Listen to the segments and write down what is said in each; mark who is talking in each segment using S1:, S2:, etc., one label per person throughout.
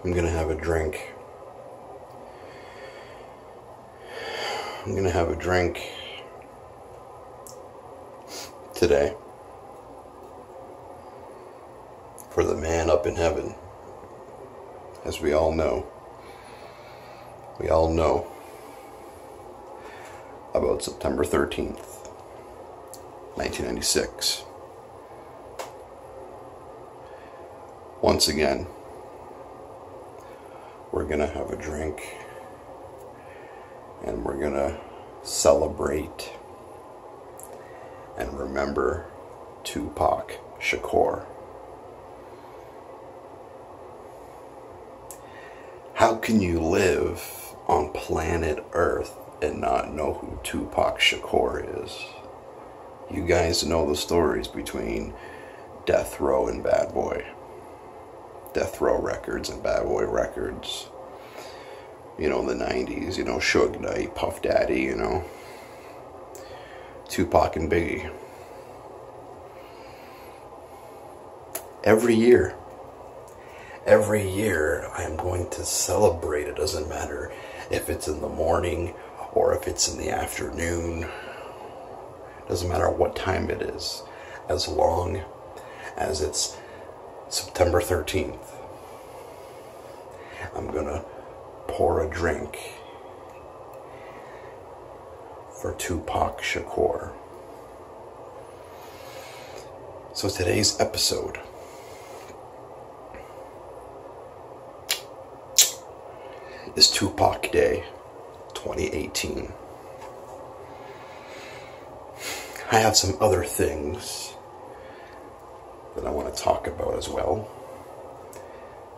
S1: I'm gonna have a drink. I'm gonna have a drink today for the man up in heaven. As we all know about September 13th, 1996. Once again, we're gonna have a drink and we're gonna celebrate and remember Tupac Shakur. How can you live on planet Earth and not know who Tupac Shakur is? You guys know the stories between Death Row and Bad Boy. Death Row Records and Bad Boy Records. You know, the 90s, you know, Suge Knight, Puff Daddy, you know. Tupac and Biggie. Every year I am going to celebrate. It doesn't matter if it's in the morning or if it's in the afternoon. It doesn't matter what time it is, as long as it's September 13th. I'm gonna pour a drink for Tupac Shakur. So today's episode is Tupac Day 2018. I have some other things that I want to talk about as well,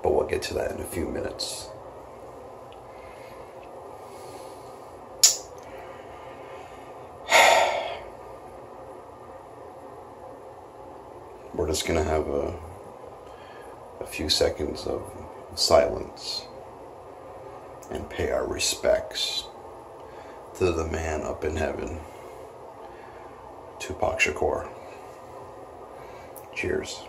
S1: but we'll get to that in a few minutes. We're just going to have a few seconds of silence and pay our respects to the man up in heaven, Tupac Shakur. Cheers.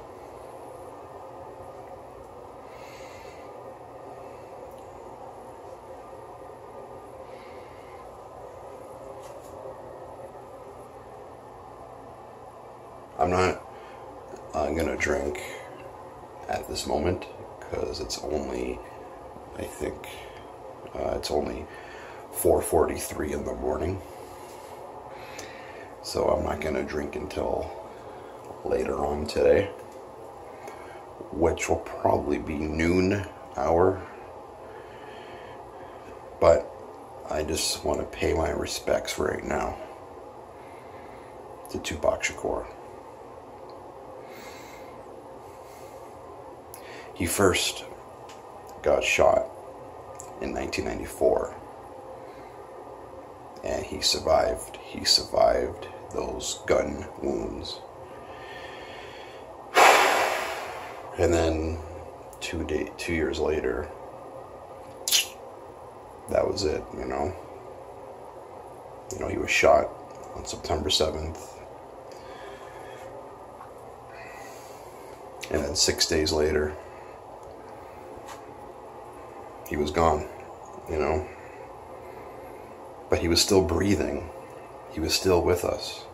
S1: I'm not gonna drink at this moment because it's only, I think, it's only 4:43 in the morning. So I'm not gonna drink until later on today, which will probably be noon hour. But I just want to pay my respects right now to Tupac Shakur. He first got shot in 1994, and he survived. He survived those gun wounds. And then 2 years later, that was it, you know. You know, he was shot on September 7th. And then 6 days later, he was gone, you know. But he was still breathing. He was still with us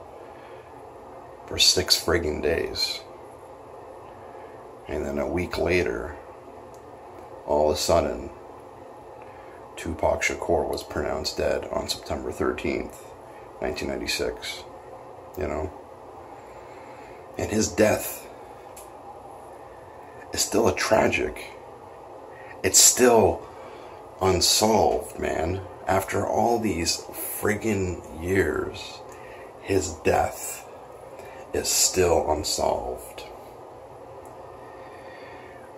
S1: for 6 friggin' days. And then a week later, all of a sudden, Tupac Shakur was pronounced dead on September 13th, 1996, you know. And his death is still a tragic. It's still unsolved, man. After all these friggin' years, his death is still unsolved.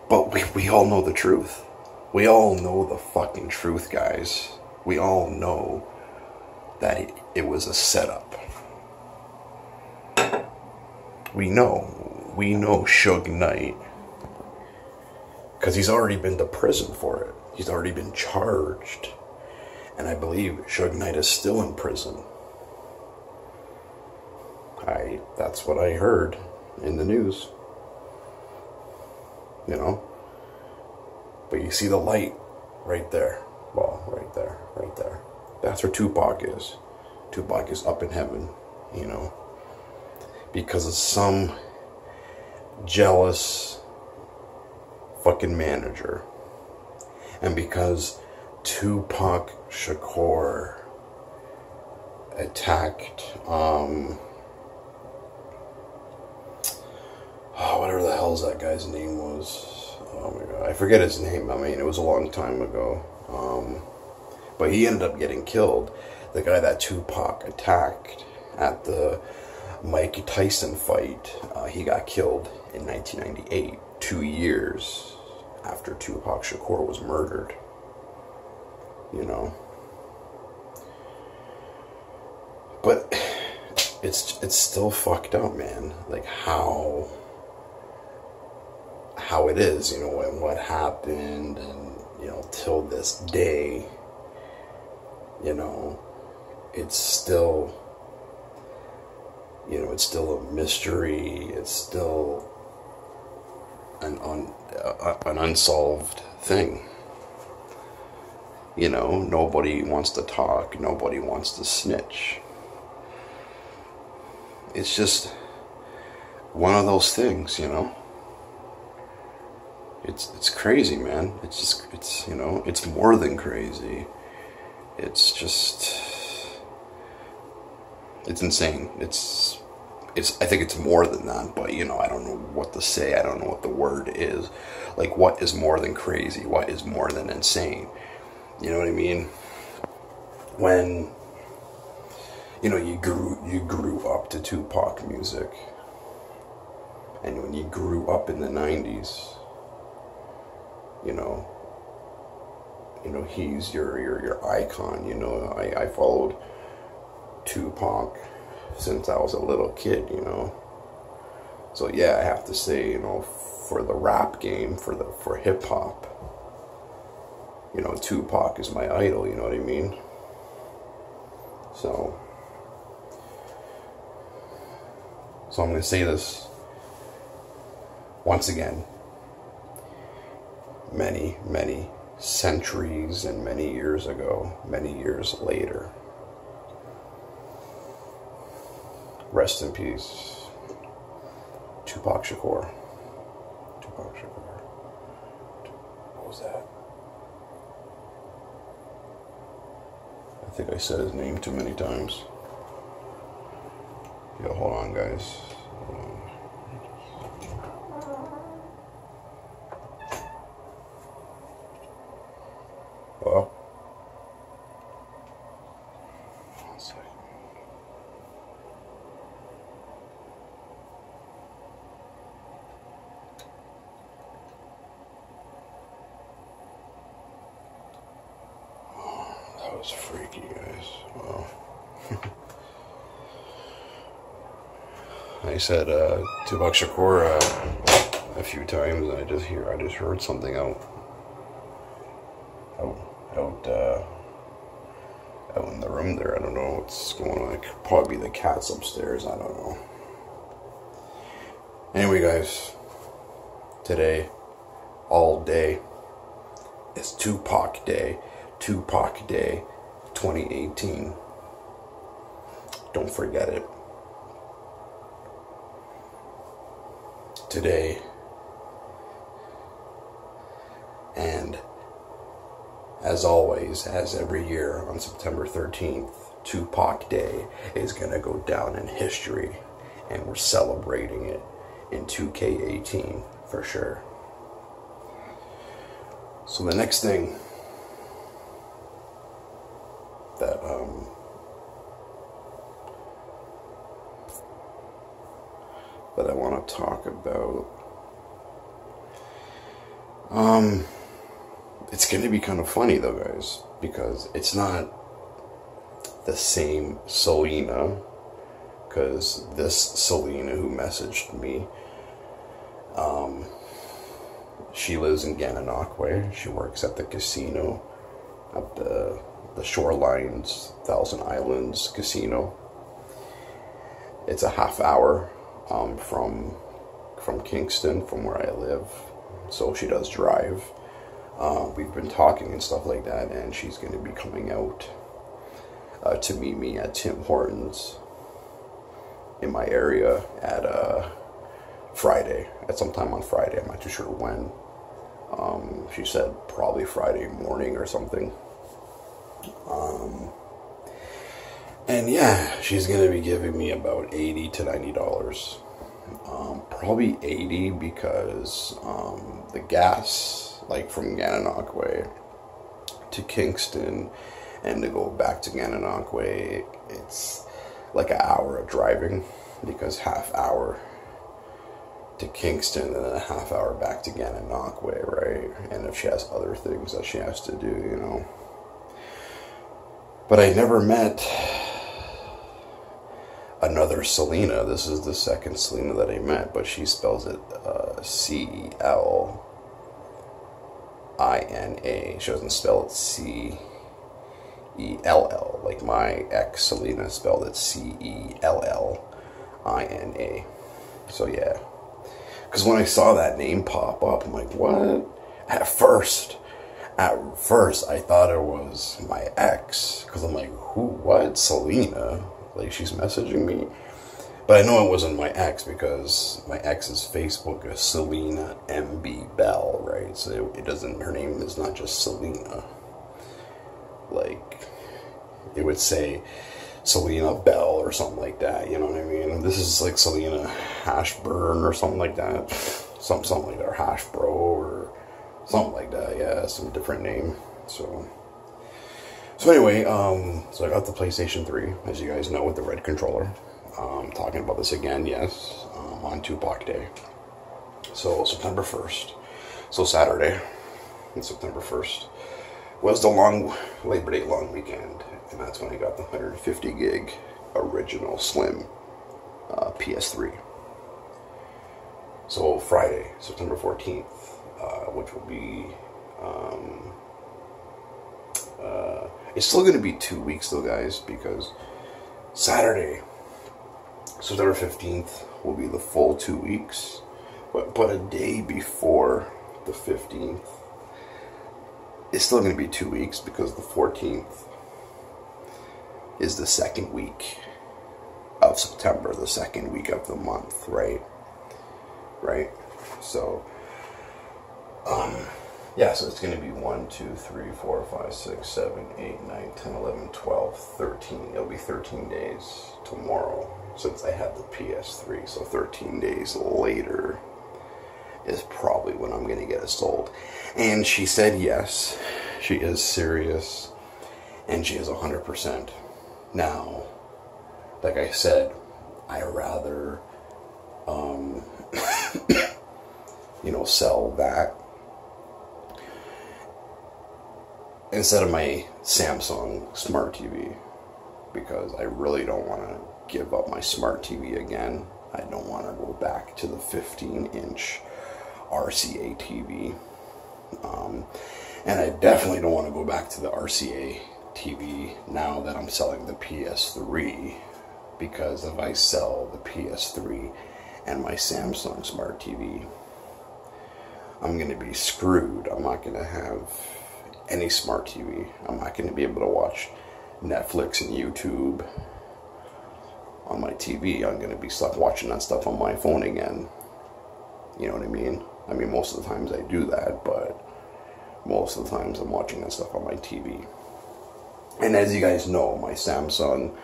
S1: But we all know the truth. We all know the fucking truth, guys. We all know that it was a setup. We know Suge Knight, because he's already been to prison for it. He's already been charged. And I believe Suge Knight is still in prison. That's what I heard. in the news. You know, But you see the light right there. Well, right there, right there. That's where Tupac is. Tupac is up in heaven, you know, because of some jealous fucking manager. And because Tupac Shakur attacked, whatever the hell's that guy's name was. Oh my god, I forget his name. I mean, it was a long time ago. But he ended up getting killed. The guy that Tupac attacked at the Mike Tyson fight, he got killed in 1998, 2 years after Tupac Shakur was murdered. You know. But it's still fucked up, man. Like how it is, you know, and what happened, and you know, till this day, you know, it's still, you know, it's still a mystery. It's still an unsolved thing. You know, nobody wants to talk. Nobody wants to snitch. It's just one of those things, you know. It's crazy, man. It's you know, it's more than crazy. It's just, it's insane. It's I think it's more than that, but you know, I don't know what to say. I don't know what the word is. Like, what is more than crazy? What is more than insane? You know what I mean? When, you know, you grew up to Tupac music, and when you grew up in the 90s, you know, he's your icon. You know, I followed Tupac since I was a little kid, you know. So yeah, I have to say, you know, for the rap game, for hip hop, you know, Tupac is my idol, you know what I mean? So I'm going to say this once again. Many centuries and many years ago, many years later. Rest in peace, Tupac Shakur. Tupac Shakur. What was that? I think I said his name too many times. Yo, hold on, guys. Hold on. Well, one second. That was freaky, guys. Wow. I said Tupac Shakur a few times, and I just heard something out in the room there. I don't know what's going on. It could probably be the cats upstairs. I don't know. Anyway, guys, today, all day, is Tupac Day. Tupac Day 2018. Don't forget it. Today, and as always, as every year on September 13th, Tupac Day is going to go down in history, and we're celebrating it in 2K18 for sure. So the next thing that I want to talk about, it's going to be kind of funny though, guys, because it's not the same Selena, because this Selena who messaged me, she lives in Gananoque. She works at the casino, at the Shorelines, Thousand Islands Casino. It's a half hour from Kingston, from where I live, so she does drive. We've been talking and stuff like that, and she's going to be coming out to meet me at Tim Hortons in my area at Friday, at some time on Friday. I'm not too sure when. She said probably Friday morning or something. And yeah, she's going to be giving me about $80 to $90. Probably 80 because the gas, like from Gananoque to Kingston and to go back to Gananoque, it's like an hour of driving, because half hour to Kingston and then a half hour back to Gananoque, right? And if she has other things that she has to do, you know. But I never met another Selena. This is the second Selena that I met, but she spells it C-E-L-I-N-A. She doesn't spell it C-E-L-L, like my ex Selena spelled it C-E-L-L-I-N-A. So yeah, because when I saw that name pop up, I'm like, what? At first I thought it was my ex, because I'm like, who, what, Selena? Like, she's messaging me. But I know it wasn't my ex, because my ex's Facebook is Selena MB Bell, right? So it doesn't, her name is not just Selena. Like, it would say Selena Bell or something like that, you know what I mean? This is like Selena Hashburn or something like that. Something like that, or Hashbro or something like that, yeah, some different name. So anyway, so I got the PlayStation 3, as you guys know, with the red controller. Talking about this again, yes, on Tupac Day. So September 1st, so Saturday, September 1st, was the long Labor Day long weekend, and that's when I got the 150 gig original slim PS3. So Friday, September 14th, which will be, it's still going to be 2 weeks though, guys, because Saturday, September 15th, will be the full 2 weeks, but a day before the 15th, it's still going to be 2 weeks, because the 14th is the second week of September, the second week of the month, right? So, yeah, so it's going to be 1, 2, 3, 4, 5, 6, 7, 8, 9, 10, 11, 12, 13. It'll be 13 days tomorrow since I had the PS3. So 13 days later is probably when I'm going to get it sold. And she said yes, she is serious, and she is 100%. Now, like I said, I rather, you know, sell that instead of my Samsung Smart TV, because I really don't want to give up my Smart TV again. I don't want to go back to the 15-inch RCA TV. And I definitely don't want to go back to the RCA TV now that I'm selling the PS3, because if I sell the PS3 and my Samsung Smart TV, I'm going to be screwed. I'm not going to have any Smart TV. I'm not going to be able to watch Netflix and YouTube on my TV. I'm going to be stuck watching that stuff on my phone again. You know what I mean? I mean, most of the times I do that, but most of the times I'm watching that stuff on my TV. And as you guys know, my Samsung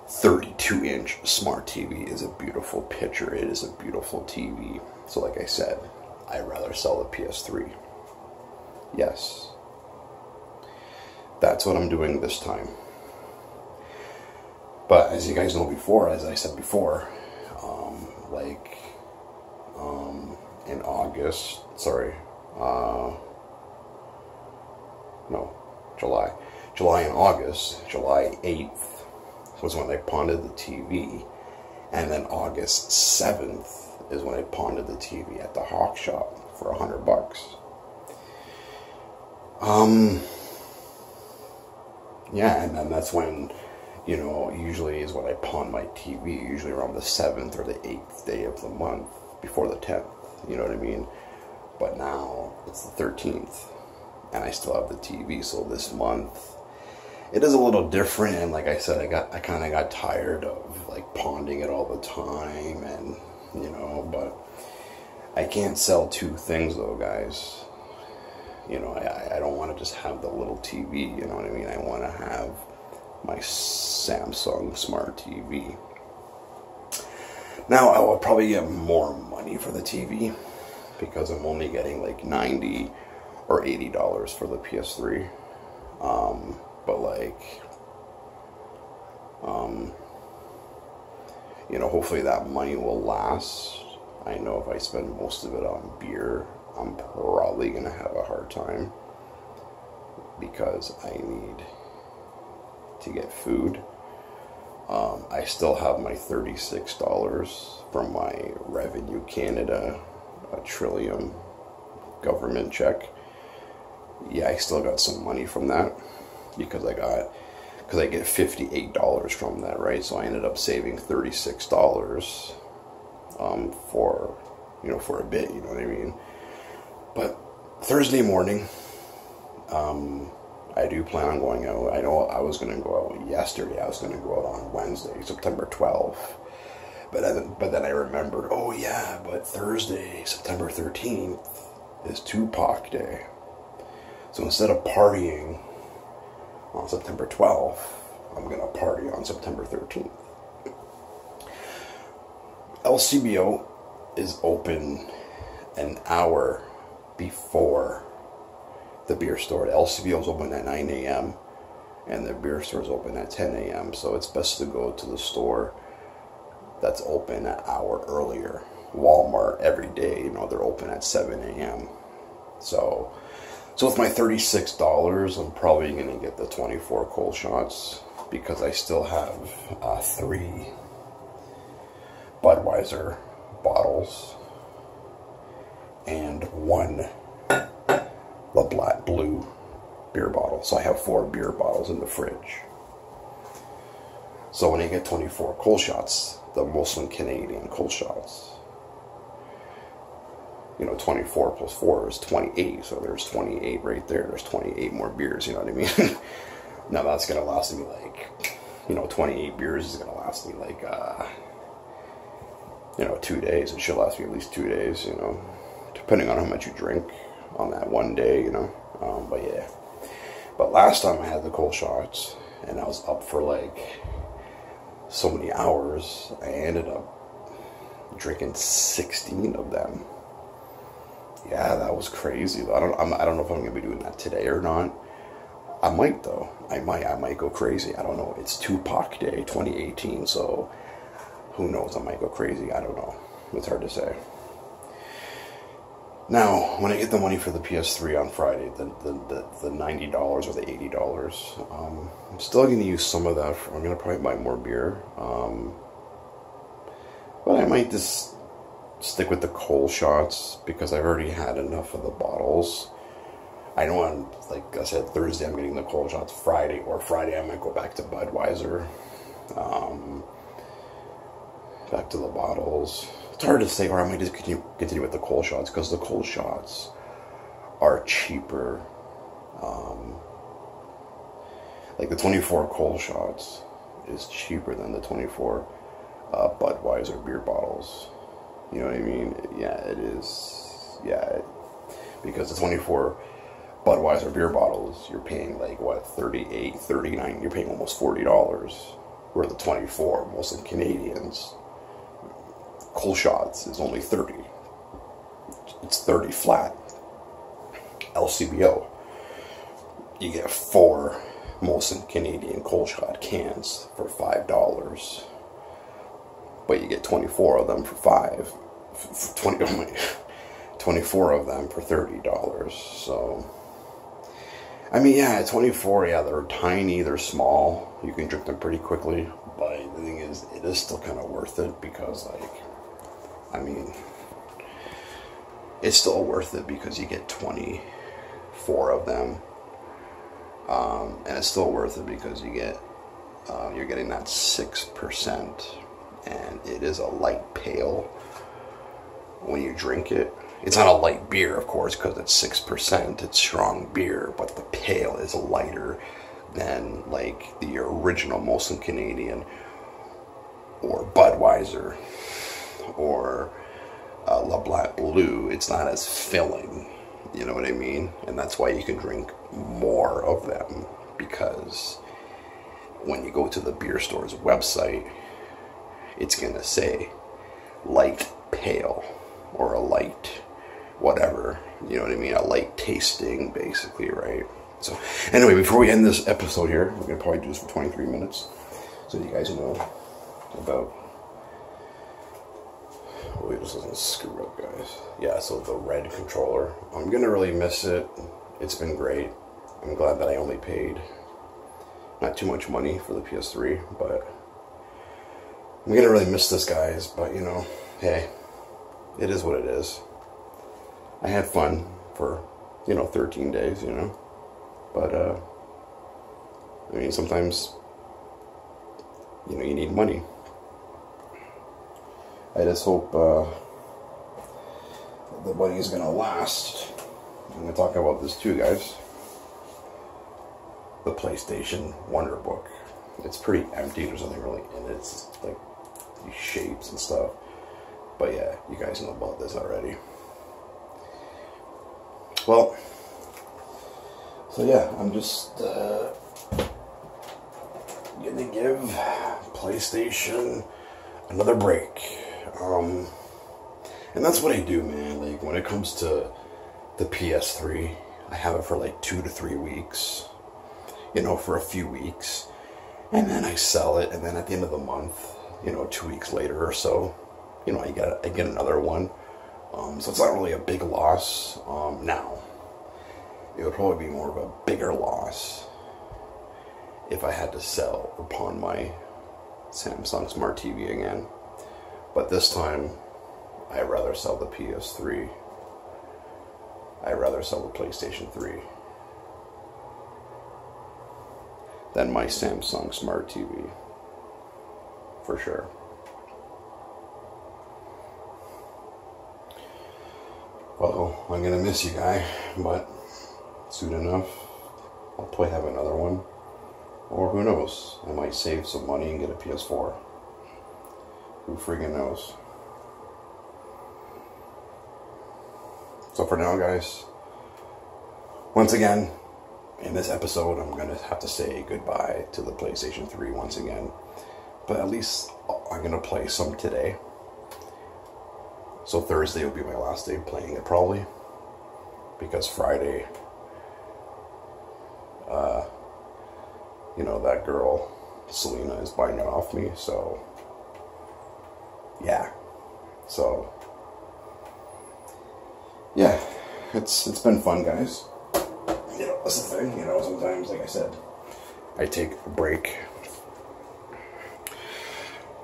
S1: 32-inch Smart TV is a beautiful picture. It is a beautiful TV. So like I said, I'd rather sell the PS3. Yes. That's what I'm doing this time. But as you guys know before, as I said before, in August, July and August, July 8th was when I pawned the TV, and then August 7th is when I pawned the TV at the Hawk Shop for $100. Yeah, and then that's when, you know, usually is when I pawn my TV, usually around the 7th or the 8th day of the month, before the 10th, you know what I mean? But now, it's the 13th, and I still have the TV. So this month, it is a little different, and like I said, I kind of got tired of like ponding it all the time, and you know, but I can't sell two things though, guys. You know, I don't want to just have the little TV, you know what I mean? I want to have my Samsung Smart TV. Now, I will probably get more money for the TV because I'm only getting like $90 or $80 for the PS3. But like, you know, hopefully that money will last. I know if I spend most of it on beer, I'm probably going to have a hard time because I need to get food. I still have my $36 from my Revenue Canada Trillium government check. Yeah, I still got some money from that because I get $58 from that, right? So I ended up saving $36 for, you know, for a bit, you know what I mean? But Thursday morning, I do plan on going out. I know I was going to go out yesterday. I was going to go out on Wednesday, September 12th. But then I remembered, oh yeah, but Thursday, September 13th is Tupac Day. So instead of partying on September 12th, I'm going to party on September 13th. LCBO is open an hour before the beer store. The LCBO is open at 9 a.m. and the beer store is open at 10 a.m. So it's best to go to the store that's open an hour earlier. Walmart every day, you know, they're open at 7 a.m. So with my $36, I'm probably going to get the 24 cold shots because I still have 3 Budweiser bottles and 1 La Black Blue beer bottle. So I have 4 beer bottles in the fridge. So when I get 24 cold shots, the Molson Canadian cold shots, you know, 24 plus 4 is 28. So there's 28 right there. There's 28 more beers, you know what I mean? Now that's going to last me like, you know, 28 beers is going to last me like, you know, 2 days. It should last me at least 2 days, you know, depending on how much you drink on that one day, you know. But yeah. But last time I had the cold shots and I was up for like so many hours, I ended up drinking 16 of them. Yeah, that was crazy. I don't know if I'm gonna be doing that today or not. I might though. I might go crazy. I don't know. It's Tupac Day 2018, so who knows? I might go crazy. I don't know. It's hard to say. Now, when I get the money for the PS3 on Friday, the $90 or the $80, I'm still going to use some of that. I'm going to probably buy more beer. But I might just stick with the cold shots because I've already had enough of the bottles. I know like I said, Thursday I'm getting the cold shots. Friday I might go back to Budweiser. Back to the bottles. It's hard to say, or I might just continue with the cold shots because the cold shots are cheaper. Like the 24 cold shots is cheaper than the 24 Budweiser beer bottles. You know what I mean? Yeah, it is. Yeah, because the 24 Budweiser beer bottles, you're paying like what, 38, 39. You're paying almost $40. Where the 24 Molson Canadians cold shots is only 30. It's 30 flat. LCBO, you get 4 Molson Canadian cold shot cans for $5, but you get 24 of them for 24 of them for $30. So I mean, yeah, 24, yeah, they're tiny, they're small, you can drink them pretty quickly, but the thing is, it is still kind of worth it because, like, I mean, it's still worth it because you get 24 of them, and it's still worth it because you get, you're getting that 6%, and it is a light pale when you drink it. It's not a light beer, of course, because it's 6%. It's strong beer, but the pale is lighter than like the original Molson Canadian or Budweiser or LeBlanc Blue. It's not as filling, you know what I mean? And that's why you can drink more of them, because when you go to the beer store's website, it's gonna say light pale or a light whatever, you know what I mean? A light tasting, basically, right? So anyway, before we end this episode here, we're gonna probably do this for 23 minutes, so you guys know about. Wait, this doesn't screw up, guys. Yeah, so the red controller, I'm gonna really miss it. It's been great. I'm glad that I only paid not too much money for the PS3, but I'm gonna really miss this, guys. But you know, hey, it is what it is. I had fun for, you know, 13 days, you know, but I mean, sometimes, you know, you need money. I just hope the money is gonna last. I'm gonna talk about this too, guys. The PlayStation Wonder Book. It's pretty empty. There's nothing really in it. It's like these shapes and stuff. But yeah, you guys know about this already. Well, so yeah, I'm just gonna give PlayStation another break. And that's what I do, man. Like, when it comes to the PS3, I have it for like 2 to 3 weeks, you know, for a few weeks, and then I sell it, and then at the end of the month, you know, 2 weeks later or so, you know, I get another one. So it's not really a big loss. Now, it would probably be more of a bigger loss if I had to sell or pawn my Samsung Smart TV again. But this time, I'd rather sell the PS3. I'd rather sell the PlayStation 3 than my Samsung Smart TV, for sure. Well, I'm gonna miss you, guy, but soon enough, I'll probably have another one. Or who knows, I might save some money and get a PS4. Who friggin' knows? So for now, guys, once again, in this episode, I'm gonna have to say goodbye to the PlayStation 3 once again. But at least I'm gonna play some today. So Thursday will be my last day playing it, probably, because Friday, you know, that girl Selena is buying it off me. So yeah, so yeah, it's been fun, guys. You know, that's the thing. You know, sometimes, like I said, I take a break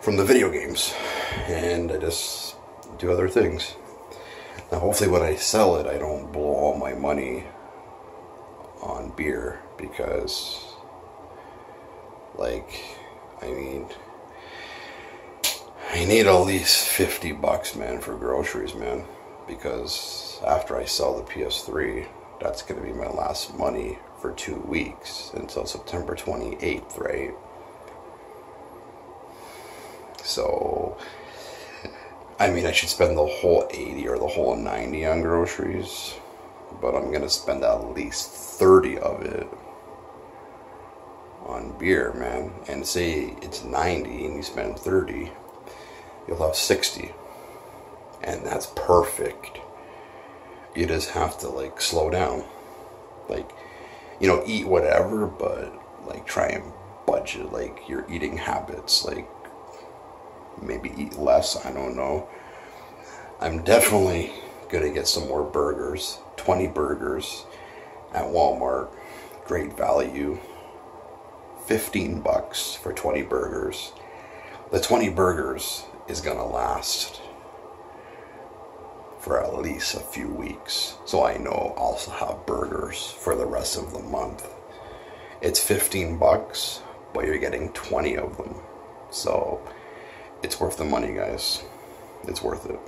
S1: from the video games and I just do other things. Now, hopefully when I sell it, I don't blow all my money on beer, because, like, I mean, I need at least $50, man, for groceries, man, because after I sell the PS3, that's going to be my last money for 2 weeks until September 28th, right? So, I mean, I should spend the whole 80 or the whole 90 on groceries, but I'm going to spend at least 30 of it on beer, man. And say it's 90 and you spend 30, you'll have 60. And that's perfect. You just have to, like, slow down. Like, you know, eat whatever, but, like, try and budget, like, your eating habits. Like, maybe eat less, I don't know. I'm definitely gonna get some more burgers. 20 burgers at Walmart. Great value. $15 for 20 burgers. The 20 burgers is gonna last for at least a few weeks, so I know I'll have burgers for the rest of the month. It's $15, but you're getting 20 of them, so it's worth the money, guys. It's worth it.